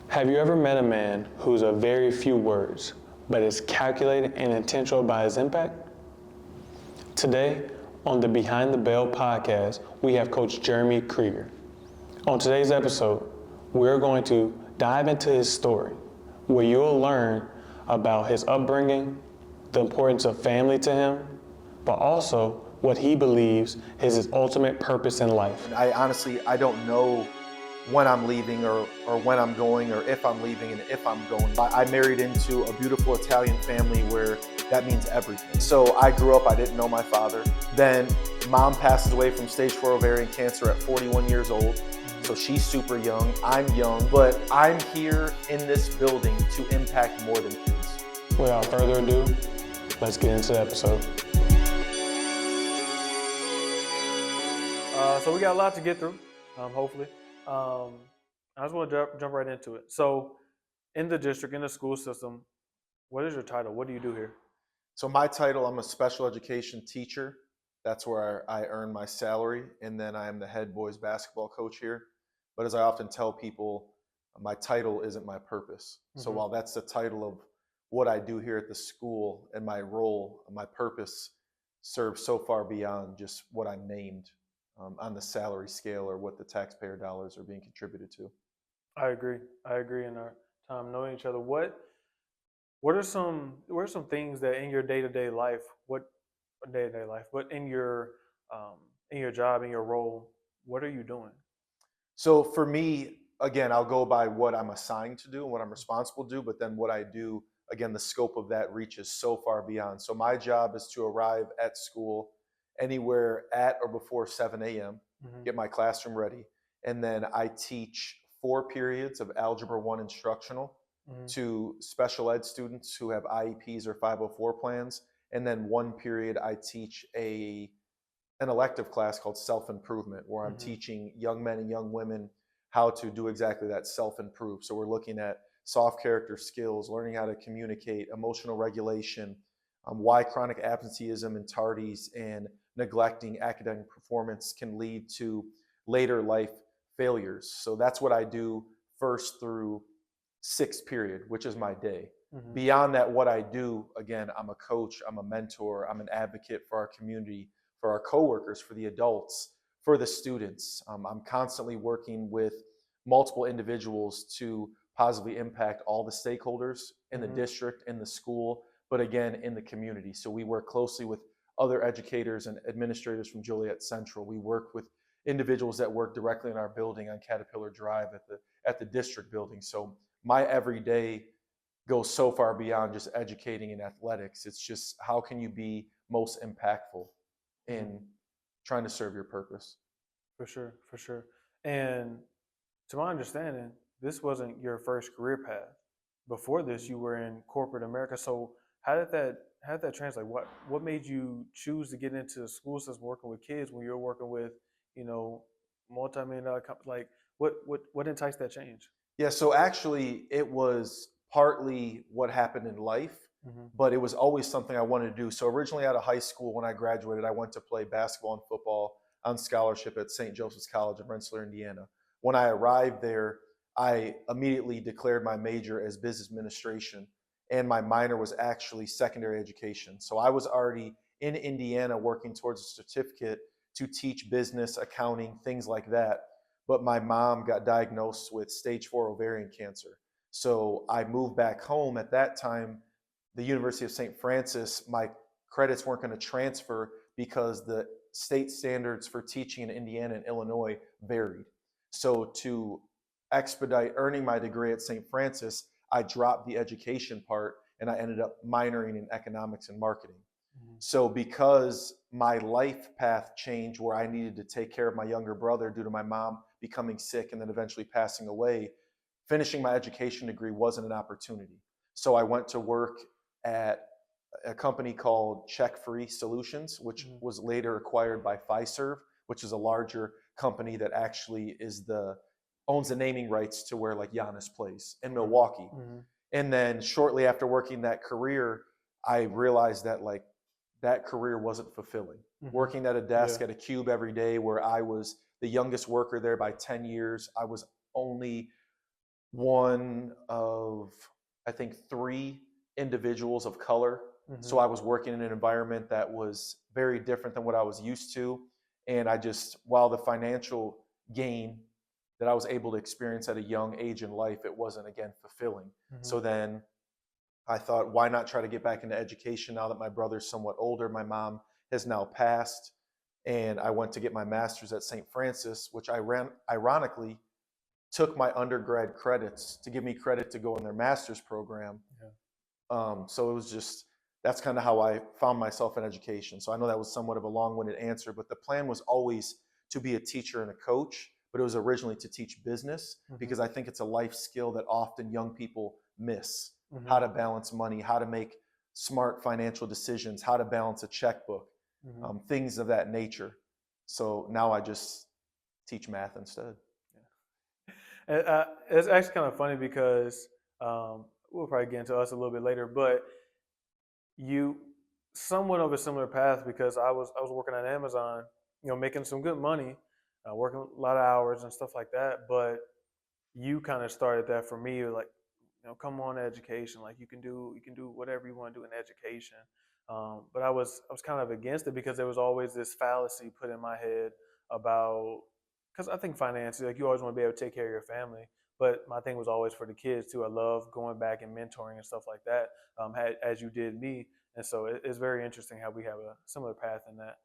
Have you ever met a man who's a very few words, but is calculated and intentional about his impact? Today, on the Behind the Bell podcast, we have Coach Jeremy Krieger. On today's episode, we're going to dive into his story, where you'll learn about his upbringing, the importance of family to him, but also what he believes is his ultimate purpose in life. I honestly don't know when I'm leaving or when I'm going or if I'm leaving and if I'm going. I married into a beautiful Italian family where that means everything. So I grew up, I didn't know my father. Then mom passes away from stage 4 ovarian cancer at 41 years old. So she's super young, I'm young, but I'm here in this building to impact more than kids. Without further ado, let's get into the episode. So we got a lot to get through, hopefully. I just want to jump right into it. So in the district, in the school system, what is your title? What do you do here? So my title, I'm a special education teacher. That's where I earn my salary. And then I am the head boys basketball coach here. But as I often tell people, my title isn't my purpose. So while that's the title of what I do here at the school and my role, my purpose serves so far beyond just what I'm named on the salary scale or what the taxpayer dollars are being contributed to. I agree. In our time knowing each other, what are some things that in your day-to-day life, but in your job, in your role, what are you doing? So for me, again, I'll go by what I'm assigned to do and what I'm responsible to do, but then what I do, again, the scope of that reaches so far beyond. So my job is to arrive at school anywhere at or before 7 a.m., get my classroom ready, and then I teach 4 periods of Algebra 1 instructional to special ed students who have IEPs or 504 plans, and then 1 period I teach an elective class called self-improvement, where I'm teaching young men and young women how to do exactly that, self-improve. So we're looking at soft character skills, learning how to communicate, emotional regulation, why chronic absenteeism and tardies and neglecting academic performance can lead to later life failures. So that's what I do 1st through 6th period, which is my day. Beyond that, what I do, again, I'm a coach, I'm a mentor, I'm an advocate for our community, for our coworkers, for the adults, for the students. I'm constantly working with multiple individuals to positively impact all the stakeholders in the district, in the school, but again, in the community. So we work closely with other educators and administrators from Joliet Central. We work with individuals that work directly in our building on Caterpillar Drive at the district building. So my everyday goes so far beyond just educating in athletics. It's just how can you be most impactful in trying to serve your purpose. For sure. And to my understanding, this wasn't your first career path. Before this, you were in corporate America. So how did that translate? What made you choose to get into the school system working with kids when you're working with, multi-million-dollar companies? Like what enticed that change? Yeah, so actually it was partly what happened in life, but it was always something I wanted to do. So originally out of high school, when I graduated, I went to play basketball and football on scholarship at St. Joseph's College in Rensselaer, Indiana. When I arrived there, I immediately declared my major as business administration, and my minor was actually secondary education. So I was already in Indiana working towards a certificate to teach business, accounting, things like that. But my mom got diagnosed with stage 4 ovarian cancer. So I moved back home. At that time, the University of St. Francis, my credits weren't going to transfer because the state standards for teaching in Indiana and Illinois varied. So to expedite earning my degree at St. Francis, I dropped the education part and I ended up minoring in economics and marketing. So because my life path changed where I needed to take care of my younger brother due to my mom becoming sick and then eventually passing away, finishing my education degree wasn't an opportunity. So I went to work at a company called Check Free Solutions, which was later acquired by Fiserv, which is a larger company that actually owns the naming rights to where like Giannis plays in Milwaukee. And then shortly after working that career, I realized that like that career wasn't fulfilling. Working at a desk at a cube every day where I was the youngest worker there by 10 years. I was only one of, I think, 3 individuals of color. So Mhm. I was working in an environment that was very different than what I was used to. And I just, while the financial gain that I was able to experience at a young age in life, it wasn't, again, fulfilling. Mhm. So then I thought, why not try to get back into education now that my brother's somewhat older? My mom has now passed. And I went to get my master's at St. Francis, which I ran, ironically, took my undergrad credits to give me credit to go in their master's program. Yeah. So it was just, that's kind of how I found myself in education. So I know that was somewhat of a long-winded answer, but the plan was always to be a teacher and a coach, but it was originally to teach business Mhm. because I think it's a life skill that often young people miss. How Mhm. to balance money, how to make smart financial decisions, how to balance a checkbook, Mhm. things of that nature. So now I just teach math instead. And, it's actually kind of funny because we'll probably get into us a little bit later, but you somewhat of a similar path because I was working at Amazon, making some good money, working a lot of hours and stuff like that. But you kind of started that for me, like, come on, education, like you can do whatever you want to do in education. But I was kind of against it because there was always this fallacy put in my head about, because I think financially, like, you always want to be able to take care of your family. But my thing was always for the kids too. I love going back and mentoring and stuff like that, as you did me. And so it's very interesting how we have a similar path in that.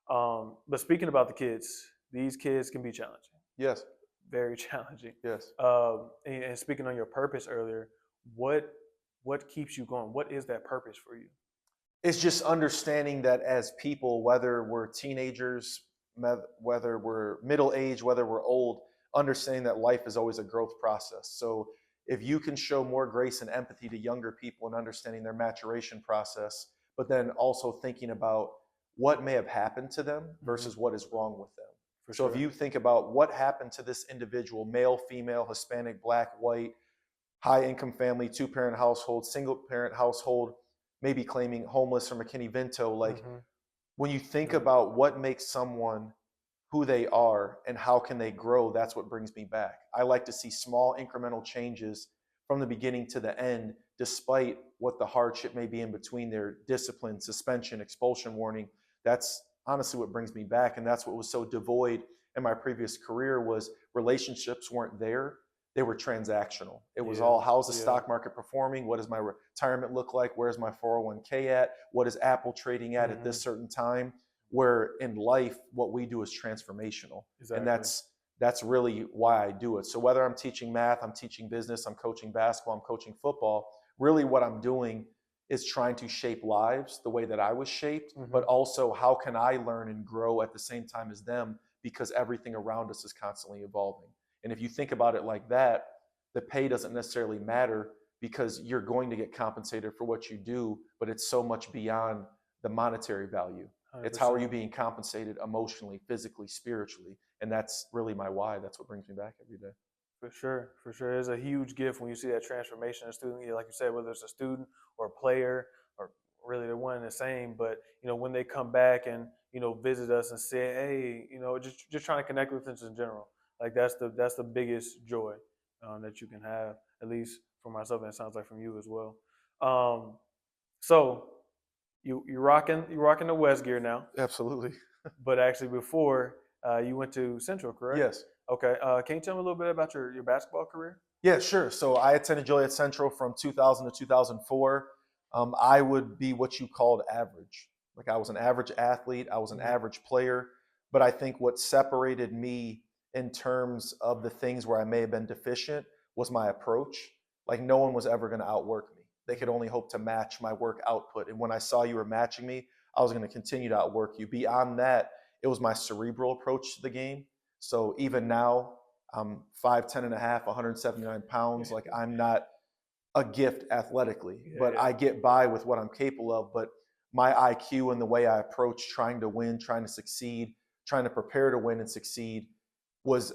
But speaking about the kids, these kids can be challenging, Yes, very challenging. yes. And speaking on your purpose earlier, what what keeps you going? What is that purpose for you? It's just understanding that as people, whether we're teenagers, whether we're middle age, whether we're old, understanding that life is always a growth process. So if you can show more grace and empathy to younger people and understanding their maturation process, but then also thinking about what may have happened to them Hmm. versus what is wrong with them. For So if sure. you think about what happened to this individual, male, female, Hispanic, black, white, high income family, 2 parent household, single parent household, maybe claiming homeless or McKinney-Vento, like Hmm. when you think Yeah. about what makes someone who they are and how can they grow, that's what brings me back. I like to see small incremental changes from the beginning to the end, despite what the hardship may be in between their discipline, suspension, expulsion warning. That's honestly what brings me back. And that's what was so devoid in my previous career was relationships weren't there. They were transactional. It was Yeah. all how's the Yeah. stock market performing? What does my retirement look like? Where's my 401k at? What is Apple trading at Hmm. this certain time? Where in life what we do is transformational, and Exactly. that's really why I do it. So whether I'm teaching math, I'm teaching business, I'm coaching basketball, I'm coaching football, really what I'm doing is trying to shape lives the way that I was shaped, Hmm. but also how can I learn and grow at the same time as them, because everything around us is constantly evolving. And if you think about it like that, the pay doesn't necessarily matter because you're going to get compensated for what you do, but it's so much beyond the monetary value. It's how are you 100%. being compensated emotionally, physically, spiritually, and that's really my why. That's what brings me back every day. For sure. For sure. It's a huge gift when you see that transformation in a student. Like you said, whether it's a student or a player or really they're one and the same. But when they come back and visit us and say, hey, just trying to connect with us in general. Like that's the biggest joy that you can have. At least for myself, and it sounds like from you as well. Um, so you're rocking the West gear now, Absolutely. but actually before you went to Central, correct? Yes. Okay. Can you tell me a little bit about your basketball career? Yeah, sure. So I attended Joliet Central from 2000 to 2004. I would be what you called average. Like I was an average athlete, I was an Hmm. average player, but I think what separated me in terms of the things where I may have been deficient was my approach. Like no one was ever going to outwork me. They could only hope to match my work output. And when I saw you were matching me, I was going to continue to outwork you. Beyond that, it was my cerebral approach to the game. So even now, I'm 5'10" and a half, 179 pounds. Like I'm not a gift athletically, Yeah, but yeah. I get by with what I'm capable of. But my IQ and the way I approach trying to win, trying to succeed, trying to prepare to win and succeed was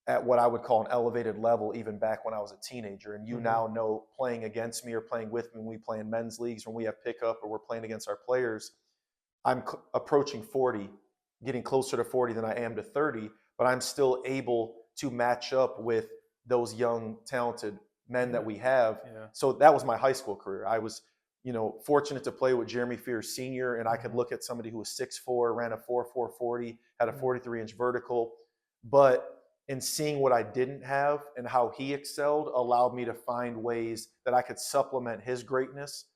at what I would call an elevated level even back when I was a teenager. And you Hmm. now know playing against me or playing with me when we play in men's leagues, when we have pickup or we're playing against our players, I'm approaching 40, getting closer to 40 than I am to 30, but I'm still able to match up with those young, talented men that we have. Yeah. So that was my high school career. I was, fortunate to play with Jeremy Fears Sr., and I could Mhm. look at somebody who was 6'4", ran a 4.4 40, had a Mhm. 43-inch vertical. But in seeing what I didn't have and how he excelled allowed me to find ways that I could supplement his greatness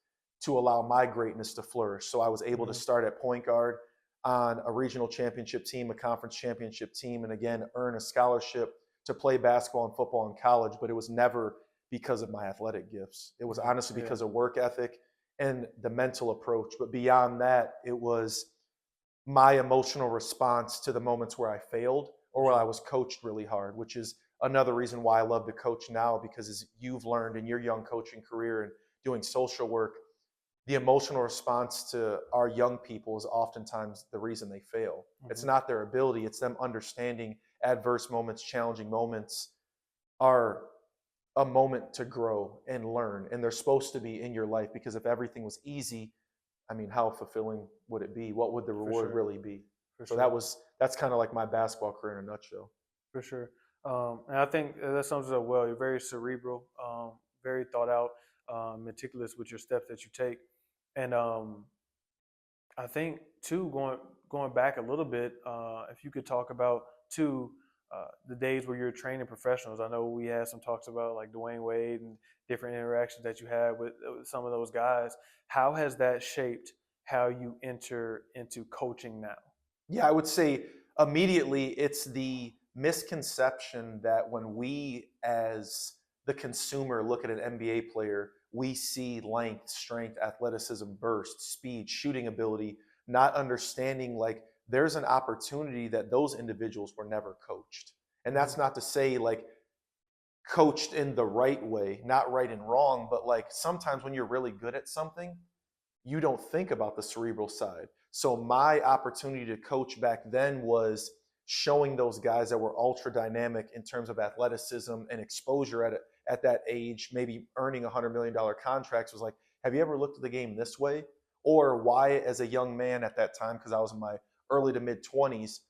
to allow my greatness to flourish. So I was able to Mhm. start at point guard on a regional championship team, a conference championship team, and again, earn a scholarship to play basketball and football in college. But it was never because of my athletic gifts. It was honestly Yeah. because of work ethic and the mental approach. But beyond that, it was my emotional response to the moments where I failed or where I was coached really hard, which is another reason why I love to coach now, because as you've learned in your young coaching career and doing social work, the emotional response to our young people is oftentimes the reason they fail. It's Mhm. not their ability, it's them understanding adverse moments, challenging moments are a moment to grow and learn. And they're supposed to be in your life, because if everything was easy, I mean, how fulfilling would it be? What would the For reward sure. really be? For So sure. that's kind of like my basketball career in a nutshell. For sure. And I think that sums it up well. You're very cerebral, very thought out, meticulous with your steps that you take. And I think too, going back a little bit, if you could talk about too the days where you're training professionals. I know we had some talks about like Dwayne Wade and different interactions that you had with some of those guys. How has that shaped how you enter into coaching now? Yeah, I would say immediately it's the misconception that when we, as the consumer, look at an NBA player, we see length, strength, athleticism, burst, speed, shooting ability, not understanding like there's an opportunity that those individuals were never coached. And Hmm. that's not to say like coached in the right way, not right and wrong, but like sometimes when you're really good at something, you don't think about the cerebral side. So my opportunity to coach back then was showing those guys that were ultra dynamic in terms of athleticism and exposure at that age, maybe earning $100 million contracts, was like, have you ever looked at the game this way? Or why, as a young man at that time, because I was in my early to mid 20s,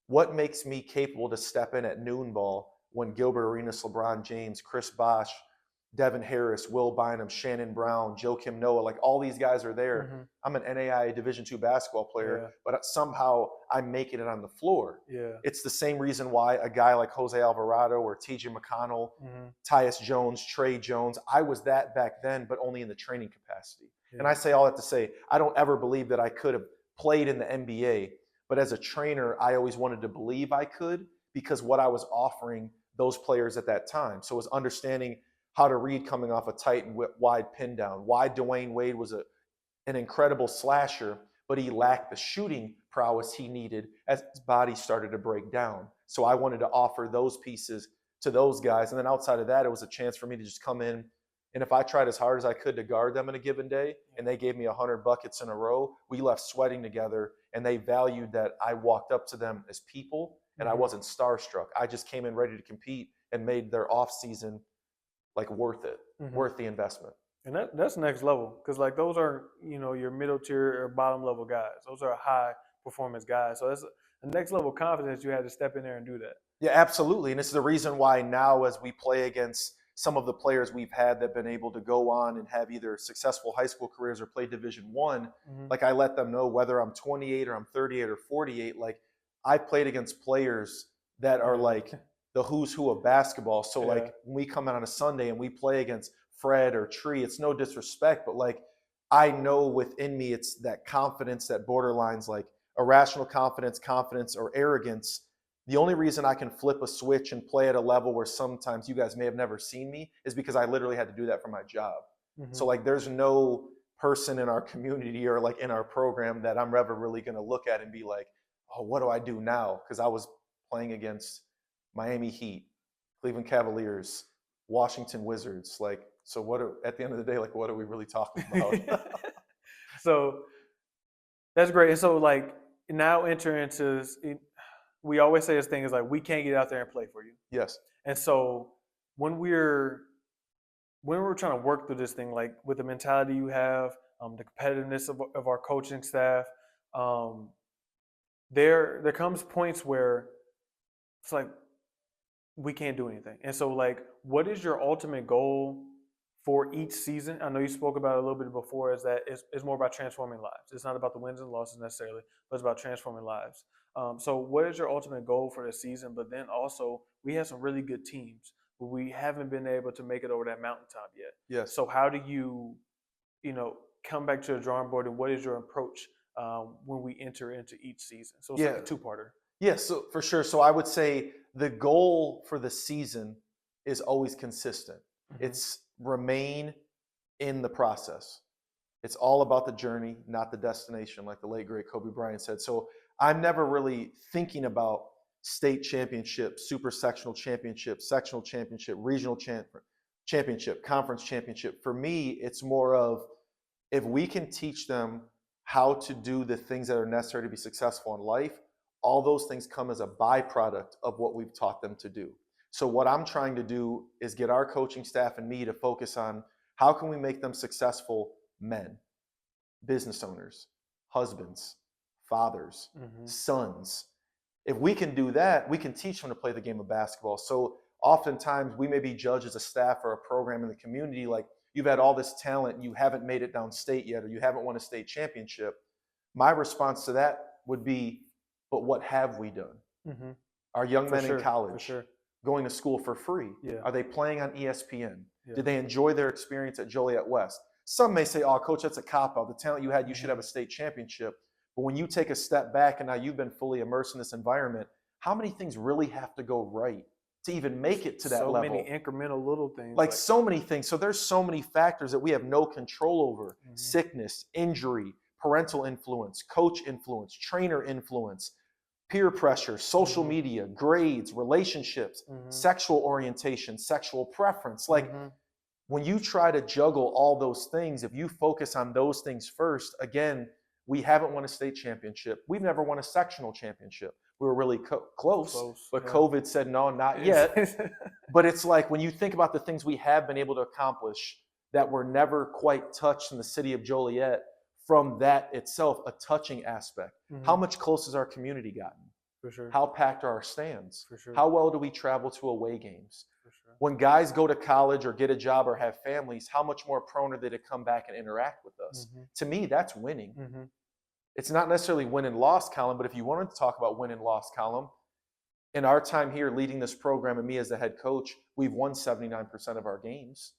what makes me capable to step in at noon ball when Gilbert Arenas, LeBron James, Chris Bosh, Devin Harris, Will Bynum, Shannon Brown, Joakim Noah, like all these guys are there. Hmm. I'm an NAIA Division II basketball player, Yeah, but somehow I'm making it on the floor. yeah. It's the same reason why a guy like Jose Alvarado or TJ McConnell, Hmm. Tyus Jones, Trey Jones, I was that back then, but only in the training capacity. And Yeah. I say all that to say, I don't ever believe that I could have played in the NBA, but as a trainer, I always wanted to believe I could, because what I was offering those players at that time. So it was understanding how to read coming off a tight and wide pin down, why Dwayne Wade was an incredible slasher, but he lacked the shooting prowess he needed as his body started to break down. So I wanted to offer those pieces to those guys. And then outside of that, it was a chance for me to just come in. And if I tried as hard as I could to guard them in a given day, and they gave me 100 buckets in a row, we left sweating together, and they valued that I walked up to them as people and I Hmm. wasn't starstruck. I just came in ready to compete and made their off season like worth it, Hmm. worth the investment. And that's next level because like those are your middle tier or bottom level guys. Those are high performance guys. So that's the next level of confidence you had to step in there and do that. Yeah, absolutely. And it's the reason why now, as we play against some of the players we've had that have been able to go on and have either successful high school careers or play Division One, Hmm. like I let them know whether I'm 28 or I'm 38 or 48, like I played against players that are Yeah. like the who's who of basketball. So Yeah. like when we come out on a Sunday and we play against Fred or Tree, it's no disrespect, but like I know within me it's that confidence that borderlines like irrational confidence, confidence, or arrogance. The only reason I can flip a switch and play at a level where sometimes you guys may have never seen me is because I literally had to do that for my job. So Hmm. like there's no person in our community or like in our program that I'm ever really going to look at and be like, "Oh, what do I do now?" Cuz I was playing against Miami Heat, Cleveland Cavaliers, Washington Wizards. Like, so at the end of the day, like what are we really talking about? So that's great. And so like now enter into we always say this thing is like we can't get out there and play for you. Yes. And so when we're trying to work through this thing, like with the mentality you have, the competitiveness of our coaching staff, um, there comes points where it's like we can't do anything. And so, like, what is your ultimate goal for each season? I know you spoke about it a little bit before, is that it's more about transforming lives. It's not about the wins and losses necessarily, but it's about transforming lives. So, what is your ultimate goal for the season? But then also, we have some really good teams, but we haven't been able to make it over that mountaintop yet. Yes. So, how do come back to the drawing board, and what is your approach when we enter into each season? So, it's like a two-parter. Yeah, so for sure. So I would say the goal for the season is always consistent. Mm-hmm. It's remain in the process. It's all about the journey, not the destination, like the late great Kobe Bryant said. So I'm never really thinking about state championship, super sectional championship, regional championship, conference championship. For me, it's more of if we can teach them how to do the things that are necessary to be successful in life, all those things come as a byproduct of what we've taught them to do. So what I'm trying to do is get our coaching staff and me to focus on how can we make them successful men, business owners, husbands, fathers, sons. If we can do that, we can teach them to play the game of basketball. So oftentimes we may be judged as a staff or a program in the community like you've had all this talent and you haven't made it downstate yet or you haven't won a state championship. My response to that would be, but what have we done? Mm-hmm. Are young men in college for going to school for free? Yeah. Are they playing on ESPN? Yeah. Did they enjoy their experience at Joliet West? Some may say, oh, coach, that's a cop-out. The talent you had, you should have a state championship. But when you take a step back and now you've been fully immersed in this environment, how many things really have to go right to even make it to that level? So many incremental little things. Like so many things. So there's so many factors that we have no control over. Mm-hmm. Sickness, injury, parental influence, coach influence, trainer influence, peer pressure, social media, grades, relationships, sexual orientation, sexual preference. Like when you try to juggle all those things, if you focus on those things first, again, we haven't won a state championship. We've never won a sectional championship. We were really close, but yeah. COVID said, no, not yet. But it's like when you think about the things we have been able to accomplish that were never quite touched in the city of Joliet, from that itself, a touching aspect. How much closer has our community gotten? For sure. How packed are our stands? For sure. How well do we travel to away games? For sure. When guys go to college or get a job or have families, how much more prone are they to come back and interact with us? To me, that's winning. It's not necessarily win and loss column, but if you wanted to talk about win and loss column, in our time here leading this program and me as the head coach, we've won 79% of our games.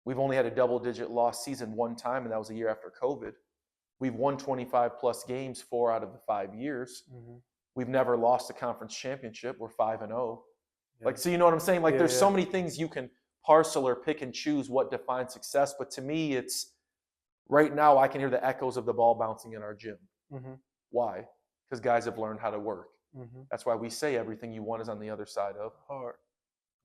We've only had a double-digit loss season one time, and that was a year after COVID. We've won 25-plus games 4 out of the 5 years. We've never lost a conference championship. We're 5-0. Yeah. Like, so you know what I'm saying? Like, there's so many things you can parcel or pick and choose what defines success. But to me, it's right now I can hear the echoes of the ball bouncing in our gym. Why? Because guys have learned how to work. That's why we say everything you want is on the other side of. Hard.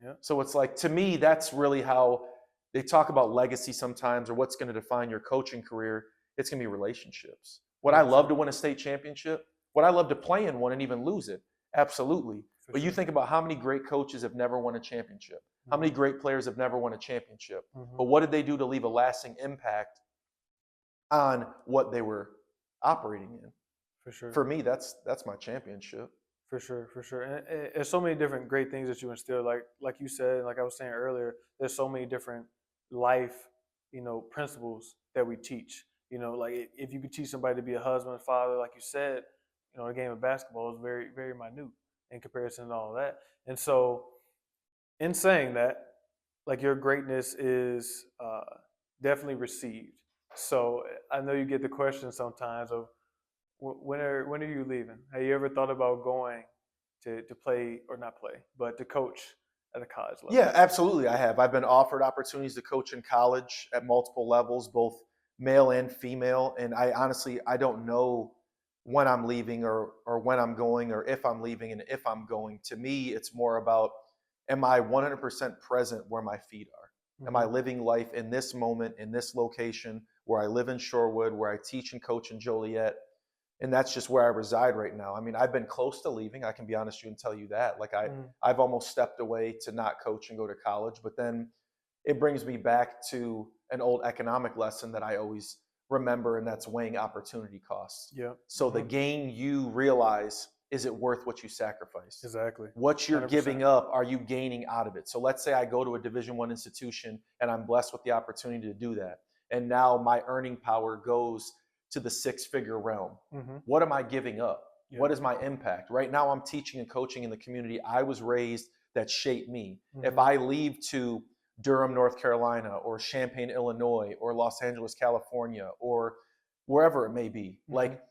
Yeah. So it's like, to me, that's really how they talk about legacy sometimes or what's going to define your coaching career. It's going to be relationships. Would I love to win a state championship? Would I love to play in one and even lose it? Absolutely. But you think about how many great coaches have never won a championship. How many great players have never won a championship. But what did they do to leave a lasting impact on what they were operating in? For sure. For me, that's my championship. For sure. And there's so many different great things that you instill. Like you said, like I was saying earlier, there's so many different life, principles that we teach. Like if you could teach somebody to be a husband, father, like you said, a game of basketball is very, very minute in comparison to all of that. And so in saying that, like your greatness is definitely received. So I know you get the question sometimes of when are you leaving? Have you ever thought about going to play, or not play, but to coach at a college level? Yeah, absolutely. I have. I've been offered opportunities to coach in college at multiple levels, both male and female. And I honestly don't know when I'm leaving or when I'm going or if I'm leaving and if I'm going. To me, it's more about, am I 100% present where my feet are? Am I living life in this moment, in this location, where I live in Shorewood, where I teach and coach in Joliet? And that's just where I reside right now. I mean, I've been close to leaving. I can be honest with you and tell you that. Like I've almost stepped away to not coach and go to college, but then it brings me back to an old economic lesson that I always remember, and that's weighing opportunity costs. Yeah. So the gain you realize is it worth what you sacrificed? Exactly. What you're 100%. giving up, are you gaining out of it? So let's say I go to a Division I institution and I'm blessed with the opportunity to do that. And now my earning power goes to the six-figure realm. Mm-hmm. What am I giving up? Yeah. What is my impact? Right now I'm teaching and coaching in the community I was raised that shaped me. Mm-hmm. If I leave to Durham, North Carolina, or Champaign, Illinois, or Los Angeles, California, or wherever it may be, Mhm. like,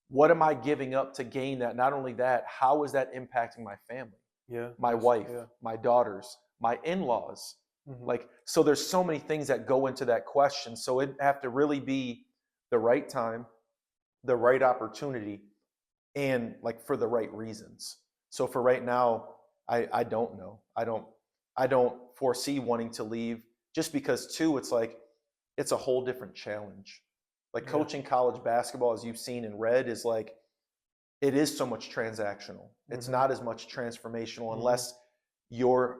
what am I giving up to gain that? Not only that, how is that impacting my family, Yeah. my That's- wife, Yeah. my daughters, my in-laws? Mhm. Like, so there's so many things that go into that question. So it have to really be the right time, the right opportunity, and like for the right reasons. So for right now, I don't know. I don't foresee wanting to leave, just because too, it's like it's a whole different challenge. Like Yeah. coaching college basketball, as you've seen and read, is like it is so much transactional. It's Mhm. not as much transformational Mhm. unless your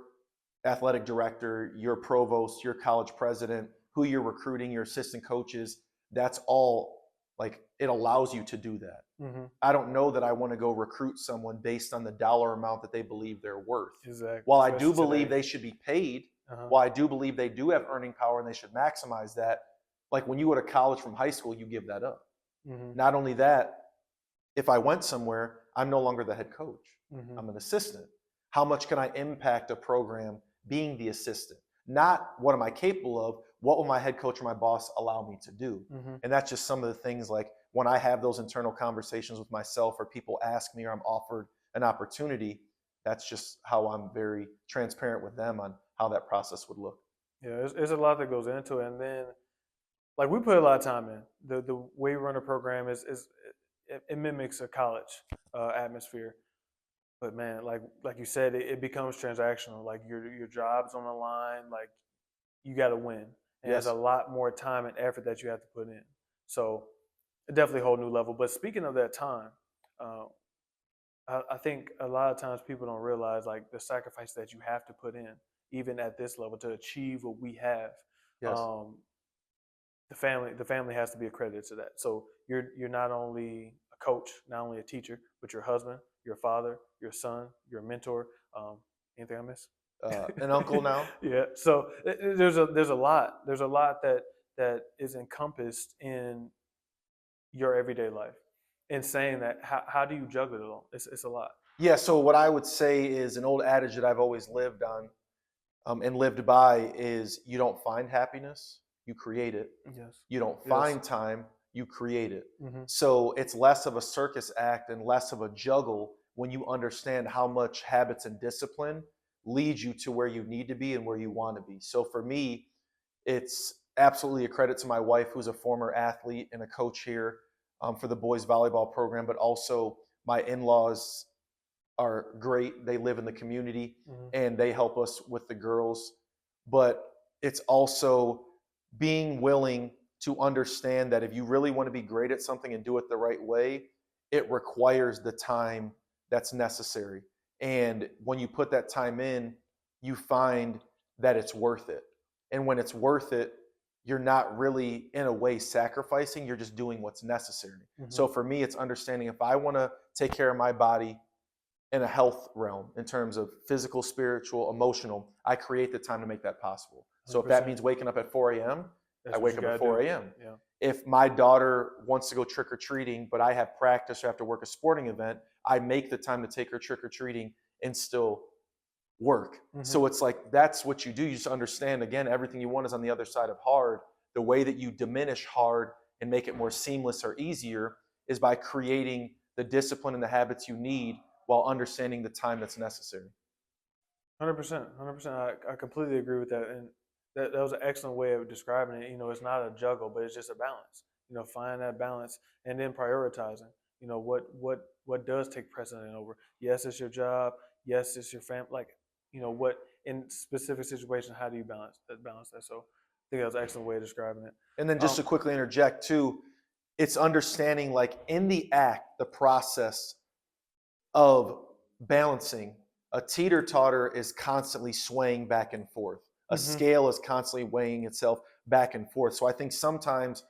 athletic director, your provost, your college president, who you're recruiting, your assistant coaches, that's all, like, it allows you to do that. Mm-hmm. I don't know that I want to go recruit someone based on the dollar amount that they believe they're worth. Exactly. While I do Especially believe today. they should be paid, Uh-huh. while I do believe they do have earning power and they should maximize that, like when you go to college from high school, you give that up. Mm-hmm. Not only that, if I went somewhere, I'm no longer the head coach. Mm-hmm. I'm an assistant. How much can I impact a program being the assistant? Not what am I capable of, what will my head coach or my boss allow me to do? Mm-hmm. And that's just some of the things, like when I have those internal conversations with myself, or people ask me, or I'm offered an opportunity, that's just how I'm very transparent with them on how that process would look. Yeah, it's a lot that goes into it, and then like we put a lot of time in. The way we run a program is it mimics a college atmosphere. But man, like you said, it becomes transactional. Like your job's on the line. Like you got to win, and there's Yes. a lot more time and effort that you have to put in. So definitely a whole new level. But speaking of that time, uh, I think a lot of times people don't realize like the sacrifice that you have to put in, even at this level, to achieve what we have. Yes. The family has to be accredited to that. So you're not only a coach, not only a teacher, but your husband, your father, your son, your mentor. Anything I miss? An uncle now. Yeah. So there's a lot that is encompassed in your everyday life. And saying that, how do you juggle it all? It's a lot. Yeah, so what I would say is an old adage that I've always lived on, and lived by, is you don't find happiness, you create it. Yes. You don't Yes. find time, you create it. Mm-hmm. So it's less of a circus act and less of a juggle when you understand how much habits and discipline lead you to where you need to be and where you want to be. So for me, it's absolutely a credit to my wife, who's a former athlete and a coach here for the boys volleyball program, but also my in-laws are great. They live in the community and they help us with the girls. But it's also being willing to understand that if you really want to be great at something and do it the right way, it requires the time that's necessary. And when you put that time in, you find that it's worth it. And when it's worth it, you're not really, in a way, sacrificing, you're just doing what's necessary. Mhm. So for me, it's understanding if I want to take care of my body in a health realm, in terms of physical, spiritual, emotional, I create the time to make that possible. So if that 100%. means waking up at 4 a.m., That's I what wake you up at gotta 4 do. a.m. Yeah. If my daughter wants to go trick or treating, but I have practice or have to work a sporting event, I make the time to take her trick or treating and still work. Mhm. So it's like, that's what you do. You just understand, again, everything you want is on the other side of hard. The way that you diminish hard and make it more seamless or easier is by creating the discipline and the habits you need while understanding the time that's necessary. 100%. 100%. I completely agree with that. And that was an excellent way of describing it. You know, it's not a juggle, but it's just a balance. You know, find that balance and then prioritizing. You know, what does take precedent over? Yes, it's your job. Yes, it's your family. Like, you know, what in specific situations, how do you balance that? So I think that was an excellent way of describing it. And then just to quickly interject too, it's understanding, like, in the act, the process of balancing, a teeter-totter is constantly swaying back and forth. A Mhm. scale is constantly weighing itself back and forth. So I think sometimes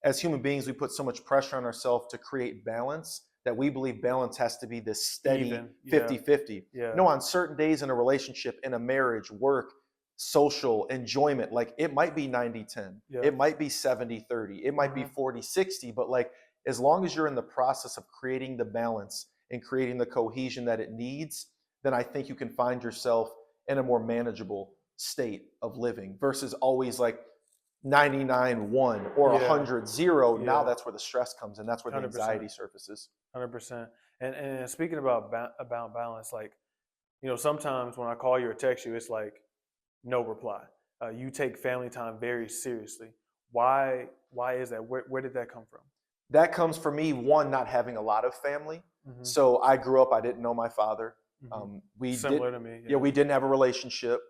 as human beings, we put so much pressure on ourselves to create balance that we believe balance has to be this steady Even, yeah. 50-50. Yeah. No, on certain days in a relationship, in a marriage, work, social, enjoyment, like it might be 90-10. Yeah. It might be 70-30. It might be 40-60. But like as long as you're in the process of creating the balance and creating the cohesion that it needs, then I think you can find yourself in a more manageable state of living versus always like 99-1 or Yeah. 100-0. Now Yeah. that's where the stress comes in. That's where the 100%. anxiety surfaces. 100%. And speaking about balance, like, you know, sometimes when I call you or text you, it's like no reply. You take family time very seriously. Why is that? Where did that come from? That comes for me, one, not having a lot of family. Mm-hmm. So I grew up, I didn't know my father. Similar to me. Yeah, we didn't have a relationship.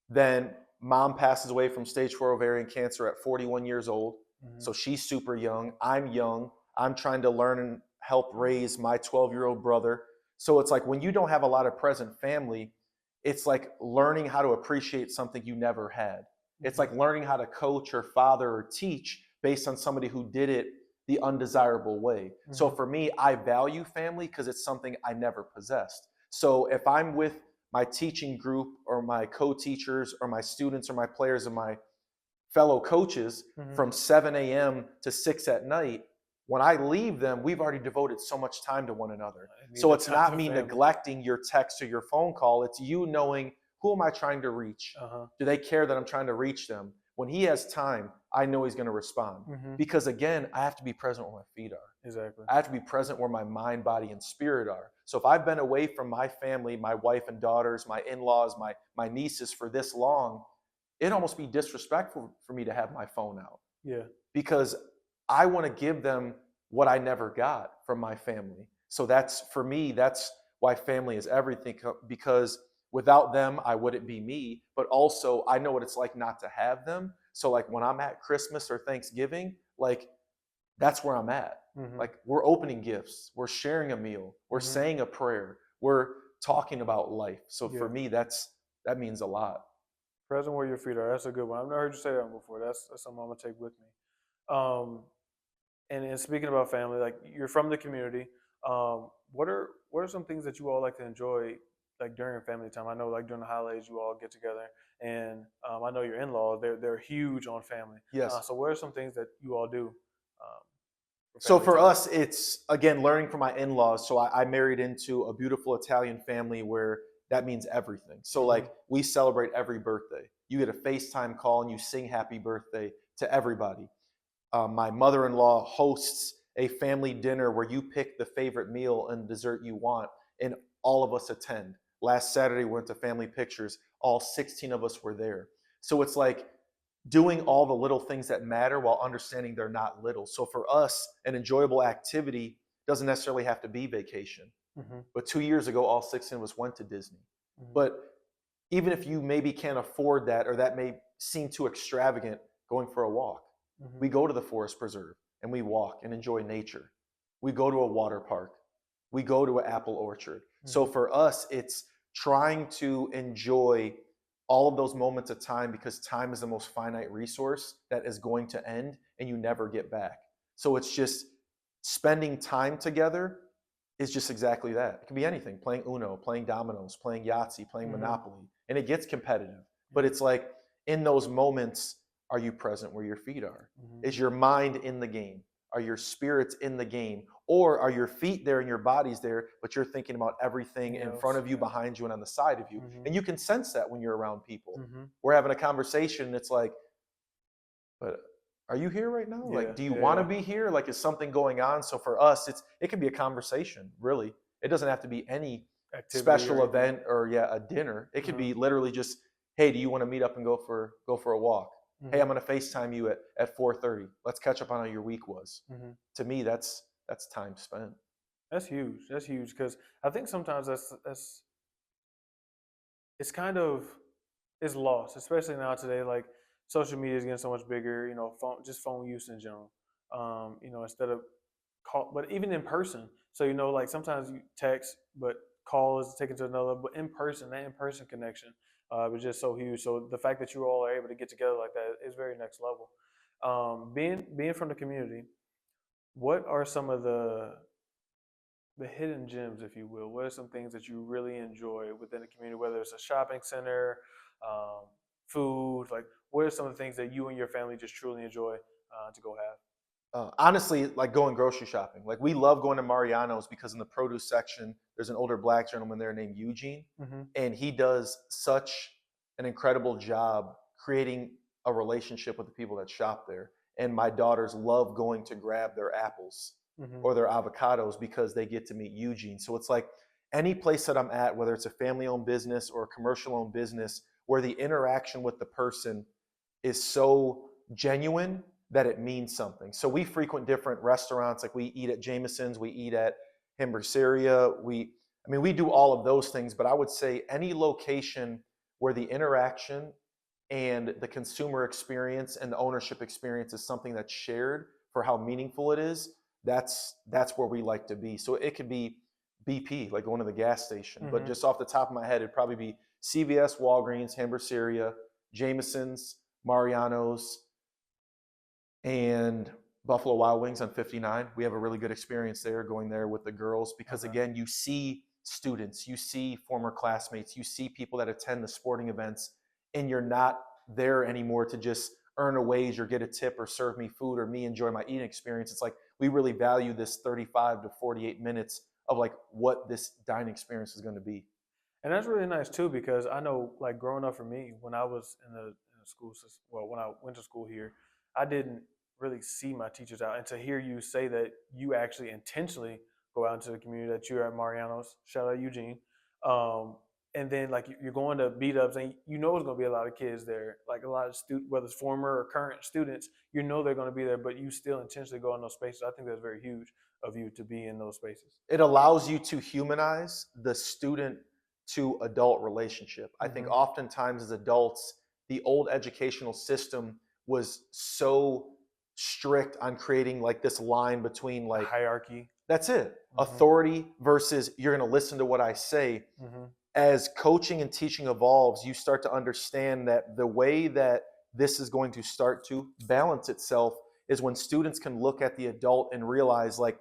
Then mom passes away from stage 4 ovarian cancer at 41 years old. Mm-hmm. So she's super young. I'm young. I'm trying to learn and help raise my 12-year-old brother. So it's like when you don't have a lot of present family, it's like learning how to appreciate something you never had. It's like learning how to coach or father or teach based on somebody who did it the undesirable way. So for me, I value family because it's something I never possessed. So if I'm with my teaching group or my co-teachers or my students or my players and my fellow coaches from 7 a.m. to 6 at night, when I leave them, we've already devoted so much time to one another. So it's not me neglecting your text or your phone call. It's you knowing, who am I trying to reach? Do they care that I'm trying to reach them? When he has time, I know he's going to respond. Because again, I have to be present where my feet are. Exactly. I have to be present where my mind, body, and spirit are. So if I've been away from my family, my wife and daughters, my in-laws, my nieces for this long, it'd almost be disrespectful for me to have my phone out. Yeah. Because I want to give them what I never got from my family. So that's, for me, that's why family is everything, because without them, I wouldn't be me. But also, I know what it's like not to have them. So like when I'm at Christmas or Thanksgiving, like that's where I'm at. Like we're opening gifts, we're sharing a meal, we're saying a prayer, we're talking about life. So for me, that means a lot. Present where your feet are. That's a good one. I've never heard you say that one before. That's something I'm gonna take with me. And speaking about family, like you're from the community. What are some things that you all like to enjoy, like during family time? I know, like during the holidays, you all get together, and I know your in-laws. They're huge on family. Yes. So what are some things that you all do? So for us, it's again learning from my in-laws. So I married into a beautiful Italian family where that means everything. So like we celebrate every birthday. You get a FaceTime call and you sing happy birthday to everybody. My mother-in-law hosts a family dinner where you pick the favorite meal and dessert you want, and all of us attend. Last Saturday, we went to family pictures. All 16 of us were there. So it's like doing all the little things that matter while understanding they're not little. So for us, an enjoyable activity doesn't necessarily have to be vacation. But 2 years ago, all 16 of us went to Disney. But even if you maybe can't afford that, or that may seem too extravagant, going for a walk. We go to the forest preserve and we walk and enjoy nature. We go to a water park. We go to an apple orchard. So for us, it's trying to enjoy all of those moments of time, because time is the most finite resource that is going to end and you never get back. So it's just spending time together is just exactly that. It can be anything: playing Uno, playing dominoes, playing Yahtzee, playing Monopoly. And it gets competitive. But it's like, in those moments, are you present where your feet are? Is your mind in the game? Are your spirits in the game? Or are your feet there and your body's there, but you're thinking about everything in front of you, behind you, and on the side of you? And you can sense that when you're around people. We're having a conversation and it's like, but are you here right now? Like, do you want to be here? Like, is something going on? So for us, it can be a conversation, really. It doesn't have to be any activity, special event, or a dinner. It could be literally just, hey, do you want to meet up and go for a walk? Hey, I'm going to FaceTime you at 4:30. Let's catch up on how your week was. To me, that's time spent. That's huge. That's huge, because I think sometimes it's kind of it's lost, especially now today. Like social media is getting so much bigger. You know, phone use in general. You know, instead of call, but even in person. So you know, like sometimes you text, but call is taken to another. But in person, that in person connection was just so huge. So the fact that you all are able to get together like that is very next level. Being from the community, what are some of the the hidden gems, if you will? What are some things that you really enjoy within the community, whether it's a shopping center, um, food? Like, what are some of the things that you and your family just truly enjoy to go have? Honestly, like going grocery shopping. Like we love going to Mariano's because in the produce section, there's an older black gentleman there named Eugene, Mm-hmm. and he does such an incredible job creating a relationship with the people that shop there. And my daughters love going to grab their apples Mm-hmm. or their avocados because they get to meet Eugene. So it's like any place that I'm at, whether it's a family-owned business or a commercial-owned business, where the interaction with the person is so genuine that it means something. So we frequent different restaurants, like we eat at Jameson's, we eat at Hamburgeria, we do all of those things, but I would say any location where the interaction and the consumer experience and the ownership experience is something that's shared for how meaningful it is, that's where we like to be. So it could be BP, like going to the gas station, but Mm-hmm. just off the top of my head, it'd probably be CVS, Walgreens, Hamburgeria, Jameson's, Mariano's, and Buffalo Wild Wings on 59. We have a really good experience there going there with the girls because, Okay. again, you see students, you see former classmates, you see people that attend the sporting events, and you're not there anymore to just earn a wage or get a tip or serve me food or me enjoy my eating experience. It's like we really value this 35 to 48 minutes of like what this dining experience is going to be. And that's really nice too, because I know, like growing up for me, when I was in the school system, well, when I went to school here, I didn't really see my teachers out. And to hear you say that you actually intentionally go out into the community, that you're at Mariano's, shout out Eugene, um, and then like you're going to beat ups, and you know there's going to be a lot of kids there, like a lot of students, whether it's former or current students, you know they're going to be there, but you still intentionally go in those spaces. I think that's very huge of you to be in those spaces. It allows you to humanize the student to adult relationship. I think Mm-hmm. oftentimes as adults, the old educational system was so strict on creating like this line between like, Hierarchy. that's it, Mm-hmm. authority versus you're going to listen to what I say. Mm-hmm. As coaching and teaching evolves, you start to understand that the way that this is going to start to balance itself is when students can look at the adult and realize like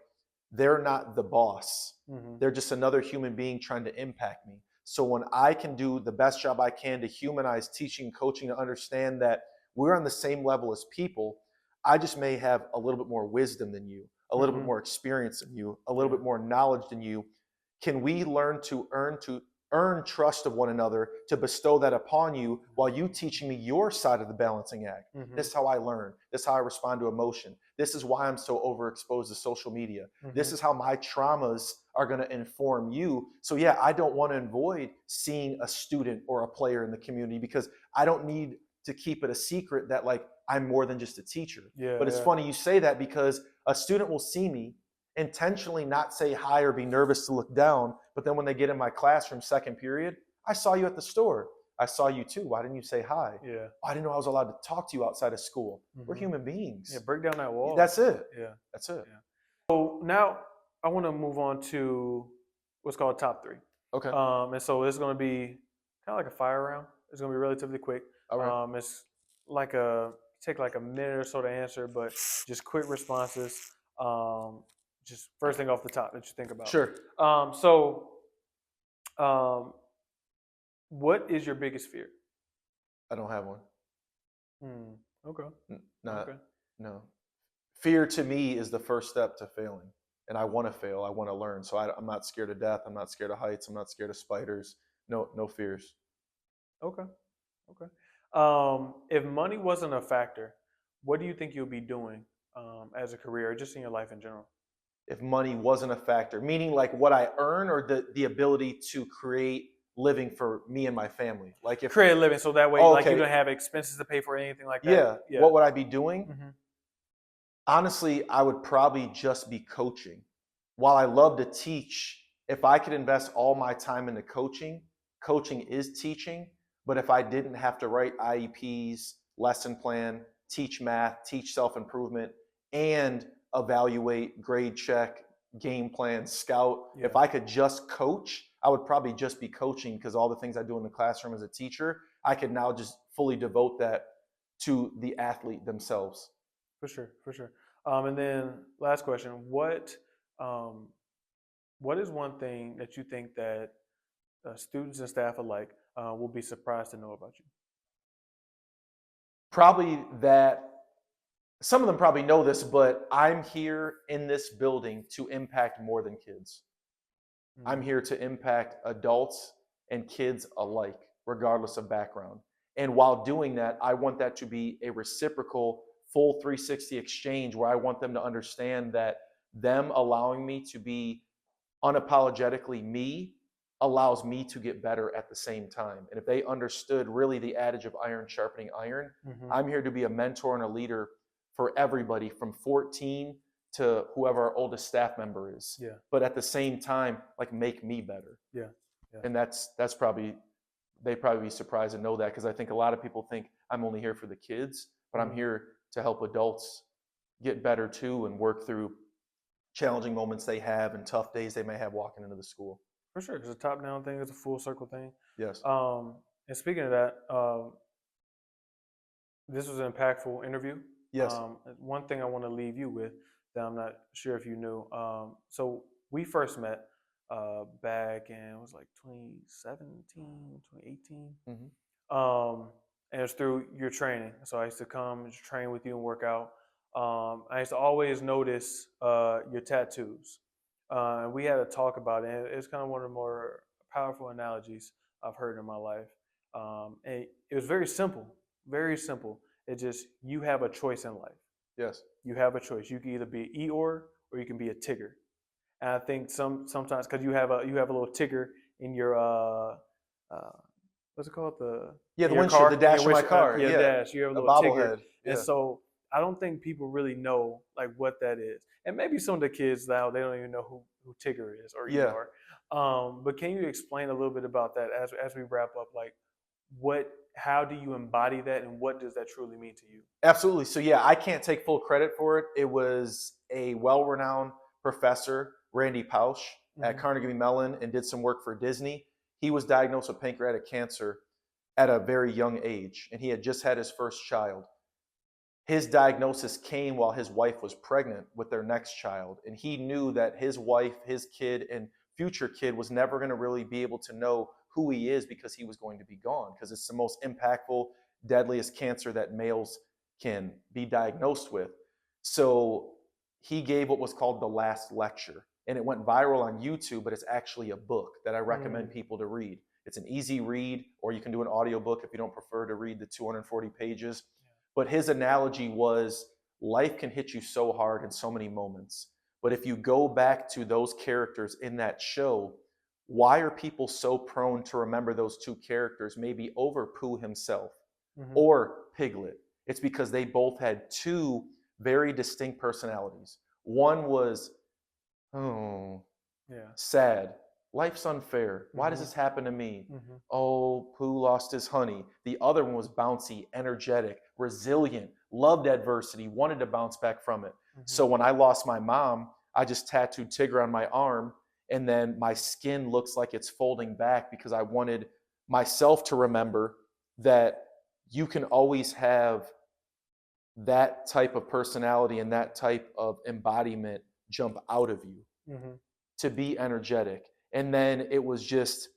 they're not the boss. Mm-hmm. They're just another human being trying to impact me. So when I can do the best job I can to humanize teaching and coaching to understand that we're on the same level as people, I just may have a little bit more wisdom than you, a little bit more experience than you, a little bit more knowledge than you. Can we learn to earn trust of one another to bestow that upon you while you teaching me your side of the balancing act? Mm-hmm. This is how I learn. This is how I respond to emotion. This is why I'm so overexposed to social media. This is how my traumas are going to inform you. So yeah, I don't want to avoid seeing a student or a player in the community because I don't need to keep it a secret that like I'm more than just a teacher. Yeah, But it's funny you say that because a student will see me intentionally not say hi or be nervous to look down, but then when they get in my classroom second period, I saw you at the store. I saw you too. Why didn't you say hi? Yeah. I didn't know I was allowed to talk to you outside of school. We're Mhm. human beings. Yeah, break down that wall. That's it. Yeah. That's it. Yeah. So now I want to move on to what's called top three. Okay. And so it's going to be kind of like a fire round. It's going to be relatively quick. All right. It's like take like a minute or so to answer, but just quick responses. Just first thing off the top that you think about. Sure. What is your biggest fear? I don't have one. Okay. Not, Okay. no. Fear to me is the first step to failing. And I want to fail. I want to learn. So I'm not scared of death. I'm not scared of heights. I'm not scared of spiders. No fears. Okay. Okay. If money wasn't a factor, what do you think you'll be doing as a career, or just in your life in general? If money wasn't a factor, meaning like what I earn or the ability to create living for me and my family. Like if Create a living, so that way, Oh, like you okay. don't have expenses to pay for anything like yeah, that. Yeah. what would I be doing? Mhm. Honestly, I would probably just be coaching. While I love to teach, if I could invest all my time into coaching, coaching is teaching. But if I didn't have to write IEPs, lesson plan, teach math, teach self-improvement, and evaluate, grade check, game plan, scout, Yeah. if I could just coach, I would probably just be coaching because all the things I do in the classroom as a teacher, I could now just fully devote that to the athlete themselves. For sure. For sure. And then last question: what What is one thing that you think that students and staff alike will be surprised to know about you? Probably that some of them probably know this, but I'm here in this building to impact more than kids. I'm Mhm. here to impact adults and kids alike, regardless of background. And while doing that, I want that to be a reciprocal, full 360 exchange where I want them to understand that them allowing me to be unapologetically me allows me to get better at the same time. And if they understood really the adage of iron sharpening iron, Mhm. I'm here to be a mentor and a leader for everybody from 14 to whoever our oldest staff member is. Yeah. But at the same time, like make me better. Yeah. Yeah. And that's probably they probably be surprised to know that because I think a lot of people think I'm only here for the kids, but I'm Mhm. here to help adults get better too and work through challenging moments they have and tough days they may have walking into the school. For sure. It's a top down thing. It's a full circle thing. Yes. And speaking of that, this was an impactful interview. Yes. One thing I want to leave you with that I'm not sure if you knew. So we first met back in, it was like 2017, 2018. Hmm. And it was through your training. So I used to come and train with you and work out. I used to always notice your tattoos. And we had a talk about it. It's kind of one of the more powerful analogies I've heard in my life. And it was very simple, very simple. It just, you have a choice in life. Yes. You have a choice. You can either be Eeyore or you can be a Tigger. And I think sometimes because you have a little Tigger in your what's it called, Yeah, in the your windshield, car, the dash in of my your car. yeah, Yeah. dash. You have a A little Tigger, bobblehead. and Yeah. so I don't think people really know like what that is. And maybe some of the kids now they don't even know who Tigger is or Yeah. Eeyore. But can you explain a little bit about that as we wrap up? Like, how do you embody that, and what does that truly mean to you? Absolutely. So yeah, I can't take full credit for it. It was a well-renowned professor, Randy Pausch, at Mhm. Carnegie Mellon, and did some work for Disney. He was diagnosed with pancreatic cancer at a very young age, and he had just had his first child. His diagnosis came while his wife was pregnant with their next child, and he knew that his wife, his kid, and future kid was never going to really be able to know who he is because he was going to be gone, because it's the most impactful, deadliest cancer that males can be diagnosed with. So he gave what was called the last lecture, and it went viral on YouTube, but it's actually a book that I recommend Mm. people to read. It's an easy read, or you can do an audiobook if you don't prefer to read the 240 pages. But his analogy was life can hit you so hard in so many moments. But if you go back to those characters in that show, why are people so prone to remember those two characters, maybe over Pooh himself Mhm. or Piglet? It's because they both had two very distinct personalities. One was, oh, Yeah. sad. Life's unfair. Why does Mhm. this happen to me? Mhm. Oh, Pooh lost his honey. The other one was bouncy, energetic, resilient, loved adversity, wanted to bounce back from it. Mhm. So when I lost my mom, I just tattooed Tigger on my arm, and then my skin looks like it's folding back because I wanted myself to remember that you can always have that type of personality and that type of embodiment jump out of you Mhm. to be energetic. And then it was just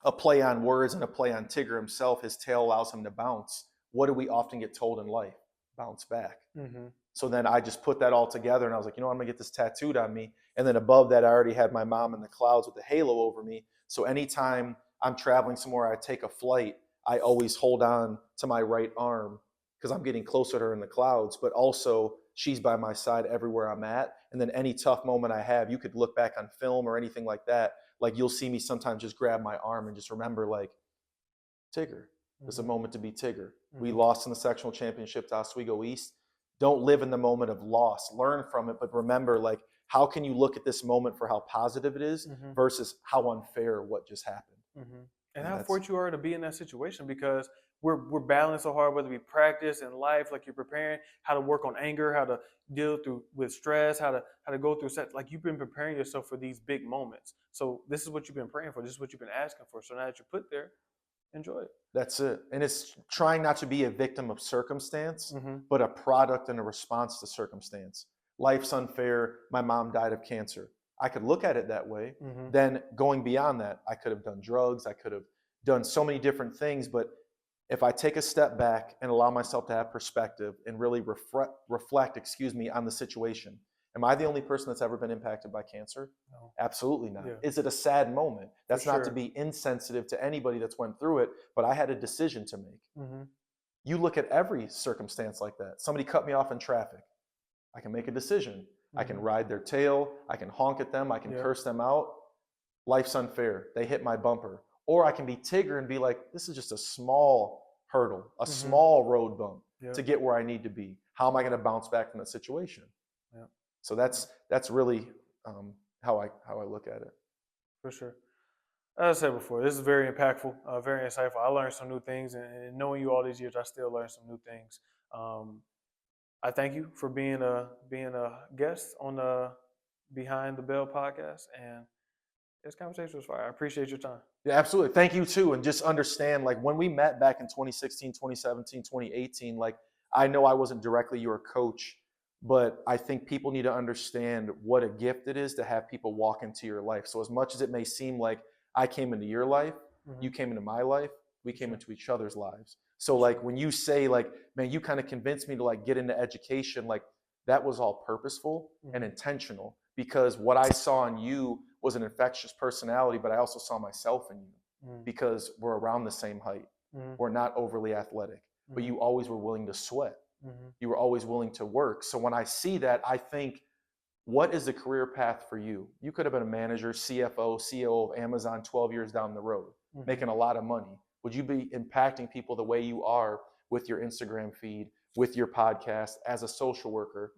a play on words and a play on Tigger himself. His tail allows him to bounce. What do we often get told in life? Bounce back. Mhm. So then I just put that all together and I was like, you know what, I'm gonna get this tattooed on me. And then above that, I already had my mom in the clouds with the halo over me. So anytime I'm traveling somewhere, I take a flight, I always hold on to my right arm because I'm getting closer to her in the clouds, but also she's by my side everywhere I'm at. And then any tough moment I have, you could look back on film or anything like that. Like you'll see me sometimes just grab my arm and just remember, like, Tigger. It's a Mhm. moment to be Tigger. We Mhm. lost in the sectional championship to Oswego East. Don't live in the moment of loss. Learn from it, but remember, like, how can you look at this moment for how positive it is Mhm. versus how unfair what just happened? Mhm. And And how that's fortunate you are to be in that situation because we're battling so hard, whether we practice in life, like you're preparing how to work on anger, how to deal with stress, how to go through set. Like you've been preparing yourself for these big moments. So this is what you've been praying for. This is what you've been asking for. So now that you're put there, enjoy it. that's it. And it's trying not to be a victim of circumstance, Mm-hmm. but a product and a response to circumstance. Life's unfair. My mom died of cancer. I could look at it that way. Mm-hmm. Then going beyond that, I could have done drugs. I could have done so many different things. But if I take a step back and allow myself to have perspective and really reflect, on the situation, am I the only person that's ever been impacted by cancer? No. Absolutely not. Yeah. Is it a sad moment? That's not to sure. be insensitive to anybody that's went through it, but I had a decision to make. Mm-hmm. You look at every circumstance like that. Somebody cut me off in traffic. I can make a decision. I can ride their tail. I can honk at them. I can curse them out. Life's unfair. They hit my bumper. Or I can be Tigger and be like, this is just a small hurdle, a small road bump to get where I need to be. How am I going to bounce back from that situation? Yeah. So that's really how I look at it. For sure. As I said before, this is very impactful, very insightful. I learned some new things, and knowing you all these years, I still learn some new things. I thank you for being a guest on the Behind the Bell podcast, and this conversation was fire. I appreciate your time. Yeah, absolutely. Thank you too. And just understand, like when we met back in 2016, 2017, 2018, like I know I wasn't directly your coach, but I think people need to understand what a gift it is to have people walk into your life. So as much as it may seem like I came into your life, you came into my life, we came into each other's lives. So like when you say like, man, you kind of convinced me to like get into education, like that was all purposeful and intentional, because what I saw in you was an infectious personality, but I also saw myself in you because we're around the same height. We're not overly athletic, but you always were willing to sweat. You were always willing to work. So when I see that, I think, what is the career path for you? You could have been a manager, CFO, CEO of Amazon 12 years down the road, making a lot of money. Would you be impacting people the way you are with your Instagram feed, with your podcast, as a social worker,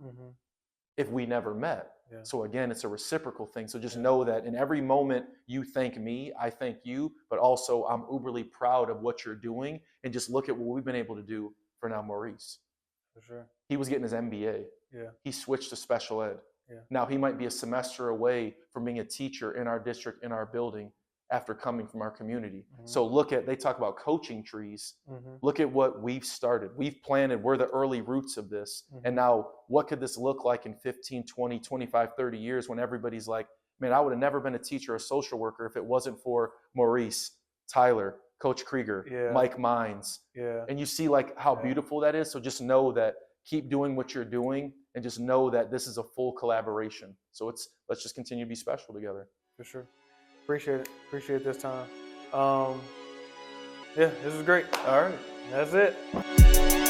if we never met? Yeah. So again, it's a reciprocal thing. So just know that in every moment you thank me, I thank you, but also I'm uberly proud of what you're doing. And just look at what we've been able to do for now Maurice. For sure. He was getting his MBA. Yeah. He switched to special ed. Yeah. Now he might be a semester away from being a teacher in our district, in our building, after coming from our community. So they talk about coaching trees. Look at what we've started. We've planted, we're the early roots of this. And now what could this look like in 15, 20, 25, 30 years when everybody's like, man, I would have never been a teacher or a social worker if it wasn't for Maurice, Tyler, Coach Krieger, Mike Mines. Yeah. And you see like how beautiful that is. So just know that, keep doing what you're doing, and just know that this is a full collaboration. So let's just continue to be special together. For sure. Appreciate it. Appreciate this time. Yeah, this was great. All right. That's it.